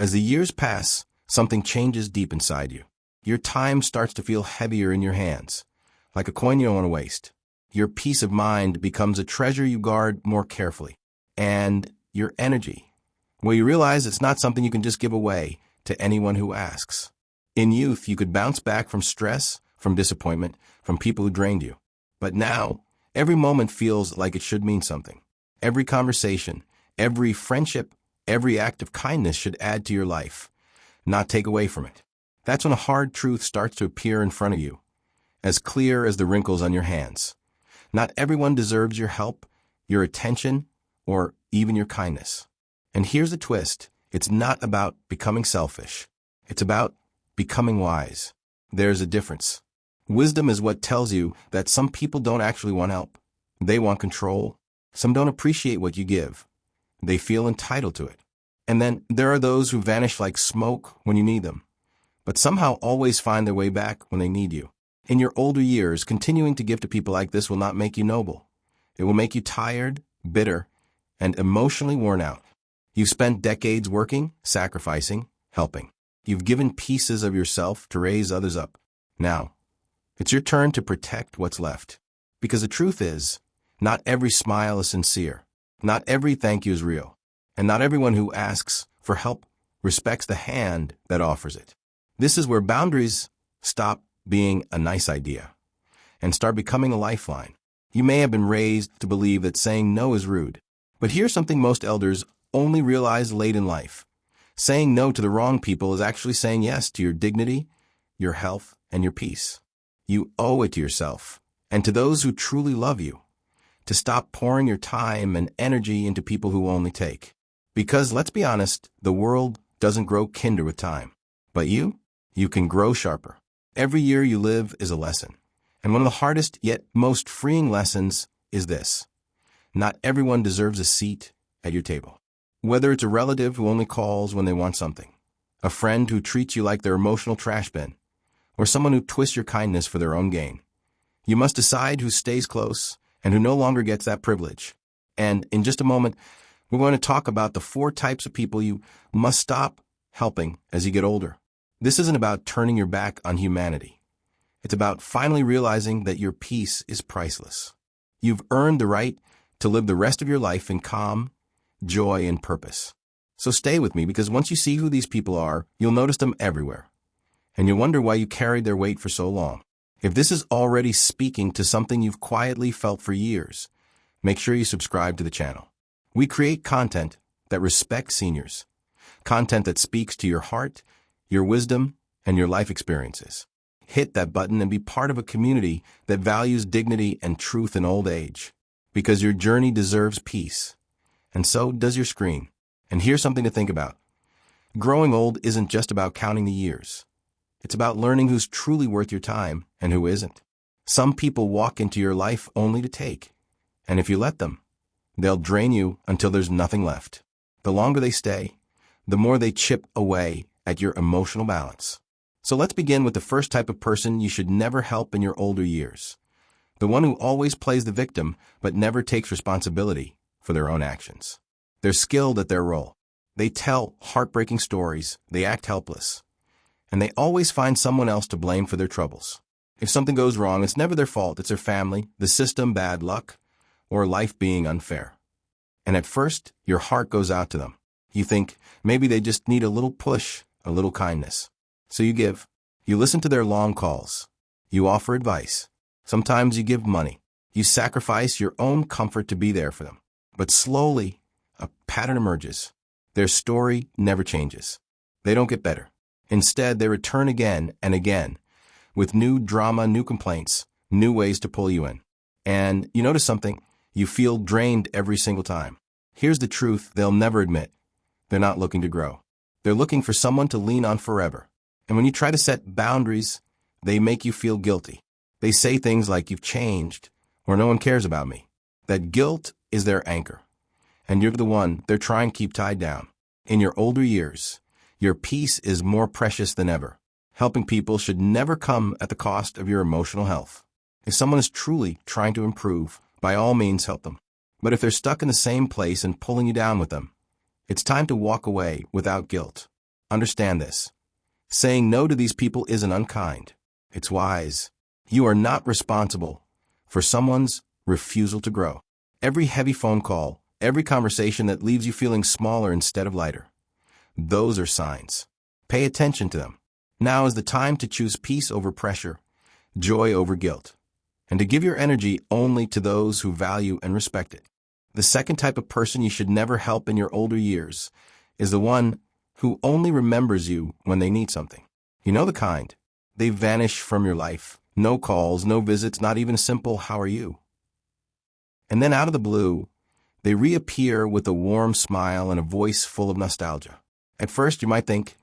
As the years pass, something changes deep inside you. Your time starts to feel heavier in your hands, like a coin you don't want to waste. Your peace of mind becomes a treasure you guard more carefully. And your energy, well, you realize it's not something you can just give away to anyone who asks. In youth, you could bounce back from stress, from disappointment, from people who drained you. But now, every moment feels like it should mean something. Every conversation, every friendship, every act of kindness should add to your life, not take away from it. That's when a hard truth starts to appear in front of you, as clear as the wrinkles on your hands. Not everyone deserves your help, your attention, or even your kindness. And here's the twist. It's not about becoming selfish. It's about becoming wise. There's a difference. Wisdom is what tells you that some people don't actually want help. They want control. Some don't appreciate what you give. They feel entitled to it. And then there are those who vanish like smoke when you need them, but somehow always find their way back when they need you. In your older years, continuing to give to people like this will not make you noble. It will make you tired, bitter, and emotionally worn out. You've spent decades working, sacrificing, helping. You've given pieces of yourself to raise others up. Now, it's your turn to protect what's left. Because the truth is, not every smile is sincere. Not every thank you is real. And not everyone who asks for help respects the hand that offers it. This is where boundaries stop being a nice idea and start becoming a lifeline. You may have been raised to believe that saying no is rude. But here's something most elders only realize late in life. Saying no to the wrong people is actually saying yes to your dignity, your health, and your peace. You owe it to yourself and to those who truly love you to stop pouring your time and energy into people who only take. Because, let's be honest, the world doesn't grow kinder with time. But you can grow sharper. Every year you live is a lesson. And one of the hardest yet most freeing lessons is this. Not everyone deserves a seat at your table. Whether it's a relative who only calls when they want something, a friend who treats you like their emotional trash bin, or someone who twists your kindness for their own gain. You must decide who stays close and who no longer gets that privilege. And in just a moment, we're going to talk about the 4 types of people you must stop helping as you get older. This isn't about turning your back on humanity. It's about finally realizing that your peace is priceless. You've earned the right to live the rest of your life in calm, joy, and purpose. So stay with me, because once you see who these people are, you'll notice them everywhere. And you'll wonder why you carried their weight for so long. If this is already speaking to something you've quietly felt for years, make sure you subscribe to the channel. We create content that respects seniors, content that speaks to your heart, your wisdom, and your life experiences. Hit that button and be part of a community that values dignity and truth in old age, because your journey deserves peace, and so does your screen. And here's something to think about. Growing old isn't just about counting the years. It's about learning who's truly worth your time and who isn't. Some people walk into your life only to take, and if you let them, they'll drain you until there's nothing left. The longer they stay, the more they chip away at your emotional balance. So let's begin with the first type of person you should never help in your older years. The one who always plays the victim but never takes responsibility for their own actions. They're skilled at their role. They tell heartbreaking stories, they act helpless, and they always find someone else to blame for their troubles. If something goes wrong, it's never their fault. It's their family, the system, bad luck, or life being unfair. And at first, your heart goes out to them. You think maybe they just need a little push, a little kindness. So you give. You listen to their long calls. You offer advice. Sometimes you give money. You sacrifice your own comfort to be there for them. But slowly, a pattern emerges. Their story never changes. They don't get better. Instead, they return again and again, with new drama, new complaints, new ways to pull you in. And you notice something, you feel drained every single time. Here's the truth they'll never admit. They're not looking to grow. They're looking for someone to lean on forever. And when you try to set boundaries, they make you feel guilty. They say things like, "You've changed," or "No one cares about me." That guilt is their anchor. And you're the one they're trying to keep tied down. In your older years, your peace is more precious than ever. Helping people should never come at the cost of your emotional health. If someone is truly trying to improve, by all means help them. But if they're stuck in the same place and pulling you down with them, it's time to walk away without guilt. Understand this. Saying no to these people isn't unkind. It's wise. You are not responsible for someone's refusal to grow. Every heavy phone call, every conversation that leaves you feeling smaller instead of lighter, those are signs. Pay attention to them. Now is the time to choose peace over pressure, joy over guilt, and to give your energy only to those who value and respect it. The second type of person you should never help in your older years is the one who only remembers you when they need something. You know the kind. They vanish from your life. No calls, no visits, not even a simple "how are you?" And then out of the blue, they reappear with a warm smile and a voice full of nostalgia. At first you might think,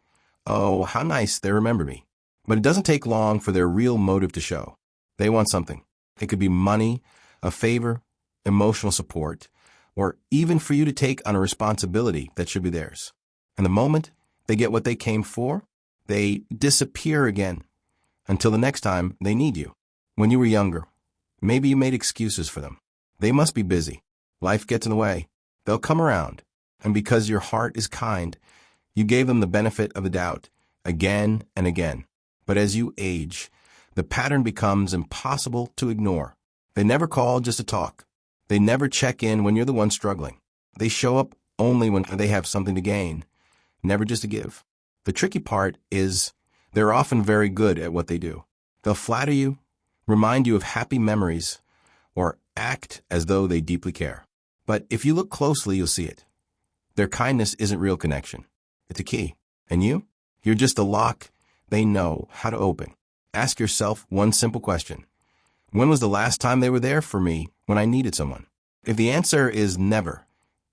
oh, how nice they remember me. But it doesn't take long for their real motive to show. They want something. It could be money, a favor, emotional support, or even for you to take on a responsibility that should be theirs. And the moment they get what they came for, they disappear again until the next time they need you. When you were younger, maybe you made excuses for them. They must be busy. Life gets in the way. They'll come around. And because your heart is kind, you gave them the benefit of the doubt again and again. But as you age, the pattern becomes impossible to ignore. They never call just to talk. They never check in when you're the one struggling. They show up only when they have something to gain, never just to give. The tricky part is they're often very good at what they do. They'll flatter you, remind you of happy memories, or act as though they deeply care. But if you look closely, you'll see it. Their kindness isn't real connection. It's a key. And you? You're just a lock they know how to open. Ask yourself one simple question. When was the last time they were there for me when I needed someone? If the answer is never,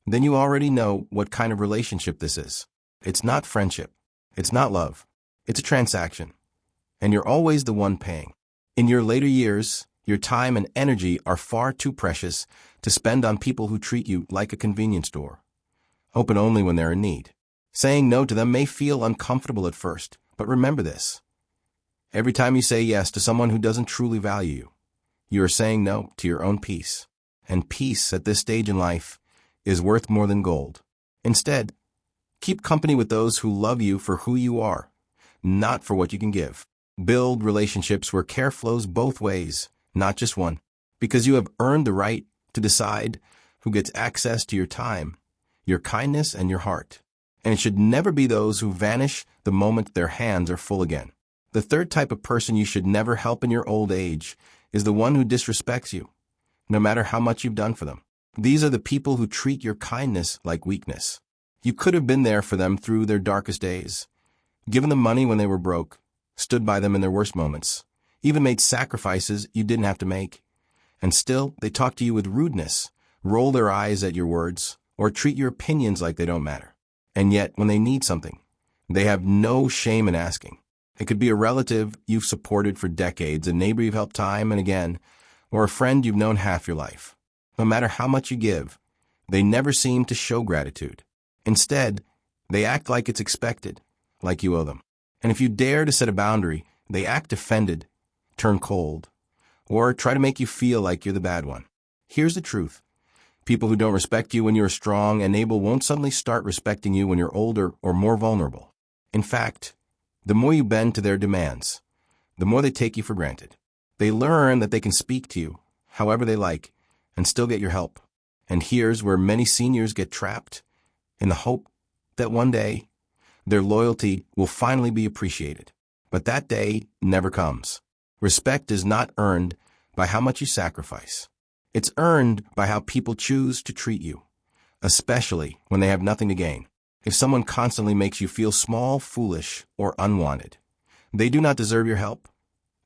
then you already know what kind of relationship this is. It's not friendship. It's not love. It's a transaction. And you're always the one paying. In your later years, your time and energy are far too precious to spend on people who treat you like a convenience store, open only when they're in need. Saying no to them may feel uncomfortable at first, but remember this. Every time you say yes to someone who doesn't truly value you, you are saying no to your own peace. And peace at this stage in life is worth more than gold. Instead, keep company with those who love you for who you are, not for what you can give. Build relationships where care flows both ways, not just one, because you have earned the right to decide who gets access to your time, your kindness, and your heart. And it should never be those who vanish the moment their hands are full again. The third type of person you should never help in your old age is the one who disrespects you, no matter how much you've done for them. These are the people who treat your kindness like weakness. You could have been there for them through their darkest days, given them money when they were broke, stood by them in their worst moments, even made sacrifices you didn't have to make. And still, they talk to you with rudeness, roll their eyes at your words, or treat your opinions like they don't matter. And yet, when they need something, they have no shame in asking. It could be a relative you've supported for decades, a neighbor you've helped time and again, or a friend you've known half your life. No matter how much you give, they never seem to show gratitude. Instead, they act like it's expected, like you owe them. And if you dare to set a boundary, they act offended, turn cold, or try to make you feel like you're the bad one. Here's the truth. People who don't respect you when you're strong and able won't suddenly start respecting you when you're older or more vulnerable. In fact, the more you bend to their demands, the more they take you for granted. They learn that they can speak to you however they like and still get your help. And here's where many seniors get trapped, in the hope that one day their loyalty will finally be appreciated. But that day never comes. Respect is not earned by how much you sacrifice. It's earned by how people choose to treat you, especially when they have nothing to gain. If someone constantly makes you feel small, foolish, or unwanted, they do not deserve your help,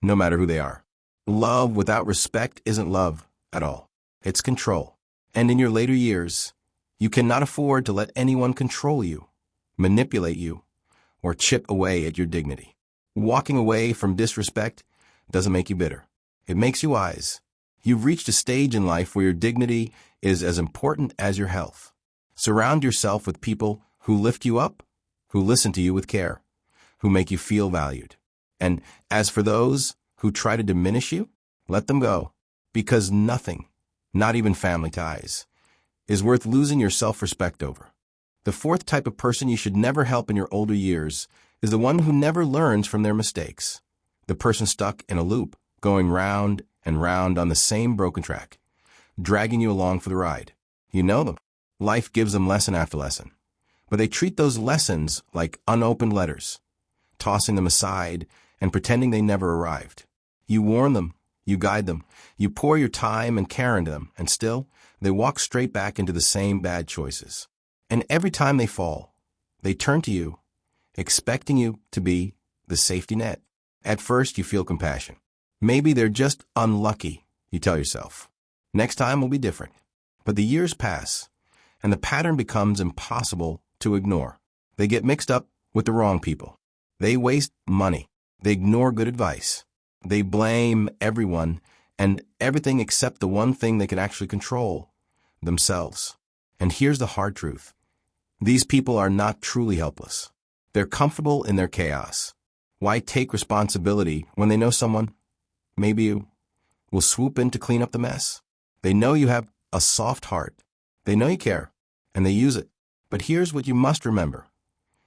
no matter who they are. Love without respect isn't love at all. It's control. And in your later years, you cannot afford to let anyone control you, manipulate you, or chip away at your dignity. Walking away from disrespect doesn't make you bitter. It makes you wise. You've reached a stage in life where your dignity is as important as your health. Surround yourself with people who lift you up, who listen to you with care, who make you feel valued. And as for those who try to diminish you, let them go, because nothing, not even family ties, is worth losing your self-respect over. The fourth type of person you should never help in your older years is the one who never learns from their mistakes. The person stuck in a loop, going round and round on the same broken track, dragging you along for the ride. You know them. Life gives them lesson after lesson. But they treat those lessons like unopened letters, tossing them aside and pretending they never arrived. You warn them, you guide them, you pour your time and care into them, and still, they walk straight back into the same bad choices. And every time they fall, they turn to you, expecting you to be the safety net. At first, you feel compassion. Maybe they're just unlucky, you tell yourself. Next time will be different. But the years pass, and the pattern becomes impossible to ignore. They get mixed up with the wrong people. They waste money. They ignore good advice. They blame everyone and everything except the one thing they can actually control, themselves. And here's the hard truth. These people are not truly helpless. They're comfortable in their chaos. Why take responsibility when they know someone, maybe you, will swoop in to clean up the mess? They know you have a soft heart. They know you care, and they use it. But here's what you must remember.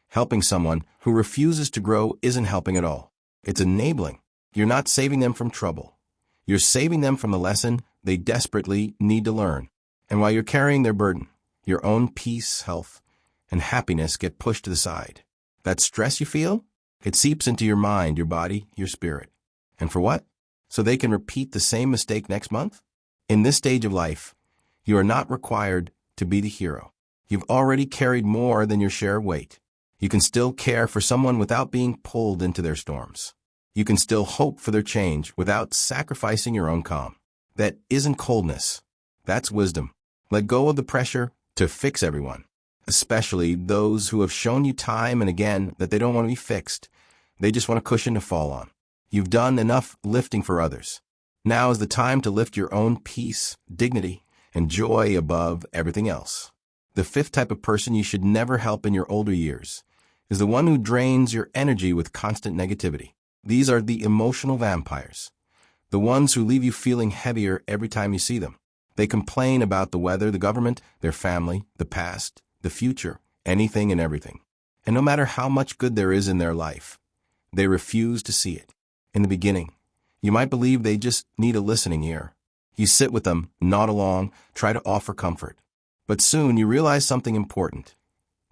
Helping someone who refuses to grow isn't helping at all. It's enabling. You're not saving them from trouble. You're saving them from the lesson they desperately need to learn. And while you're carrying their burden, your own peace, health, and happiness get pushed to the side. That stress you feel, it seeps into your mind, your body, your spirit. And for what? So they can repeat the same mistake next month? In this stage of life, you are not required to be the hero. You've already carried more than your share of weight. You can still care for someone without being pulled into their storms. You can still hope for their change without sacrificing your own calm. That isn't coldness. That's wisdom. Let go of the pressure to fix everyone, especially those who have shown you time and again that they don't want to be fixed. They just want a cushion to fall on. You've done enough lifting for others. Now is the time to lift your own peace, dignity, and joy above everything else. The fifth type of person you should never help in your older years is the one who drains your energy with constant negativity. These are the emotional vampires, the ones who leave you feeling heavier every time you see them. They complain about the weather, the government, their family, the past, the future, anything and everything. And no matter how much good there is in their life, they refuse to see it. In the beginning, you might believe they just need a listening ear. You sit with them, nod along, try to offer comfort. But soon you realize something important.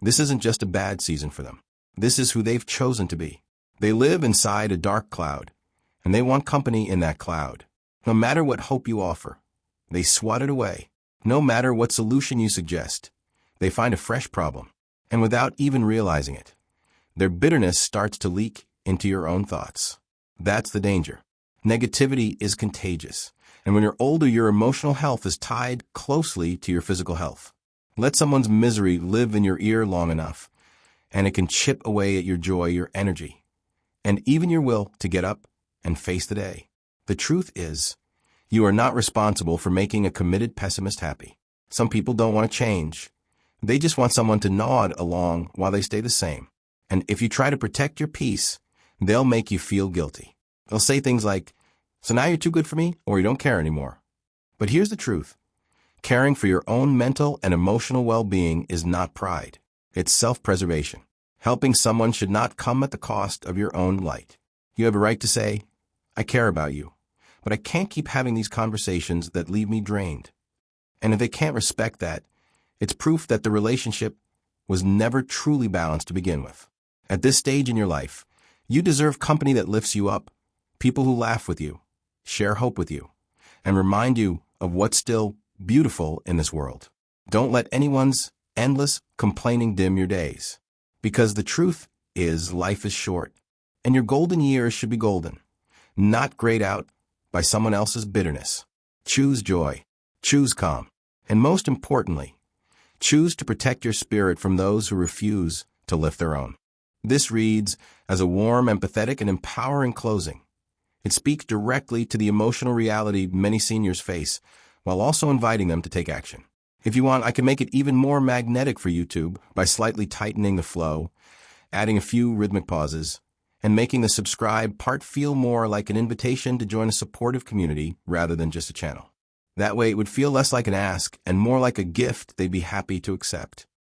This isn't just a bad season for them. This is who they've chosen to be. They live inside a dark cloud, and they want company in that cloud. No matter what hope you offer, they swat it away. No matter what solution you suggest, they find a fresh problem. And without even realizing it, their bitterness starts to leak into your own thoughts. That's the danger. Negativity is contagious. And when you're older, your emotional health is tied closely to your physical health. Let someone's misery live in your ear long enough, and it can chip away at your joy, your energy, and even your will to get up and face the day. The truth is, you are not responsible for making a committed pessimist happy. Some people don't want to change. They just want someone to nod along while they stay the same. And if you try to protect your peace, they'll make you feel guilty. They'll say things like, "So now you're too good for me," or "You don't care anymore." But here's the truth. Caring for your own mental and emotional well-being is not pride. It's self-preservation. Helping someone should not come at the cost of your own light. You have a right to say, "I care about you, but I can't keep having these conversations that leave me drained." And if they can't respect that, it's proof that the relationship was never truly balanced to begin with. At this stage in your life, you deserve company that lifts you up, people who laugh with you, share hope with you, and remind you of what's still beautiful in this world. Don't let anyone's endless complaining dim your days. Because the truth is, life is short, and your golden years should be golden, not grayed out by someone else's bitterness. Choose joy, choose calm, and most importantly, choose to protect your spirit from those who refuse to lift their own. This reads as a warm, empathetic, and empowering closing. It speaks directly to the emotional reality many seniors face, while also inviting them to take action. If you want, I can make it even more magnetic for YouTube by slightly tightening the flow, adding a few rhythmic pauses, and making the subscribe part feel more like an invitation to join a supportive community rather than just a channel. That way it would feel less like an ask and more like a gift they'd be happy to accept.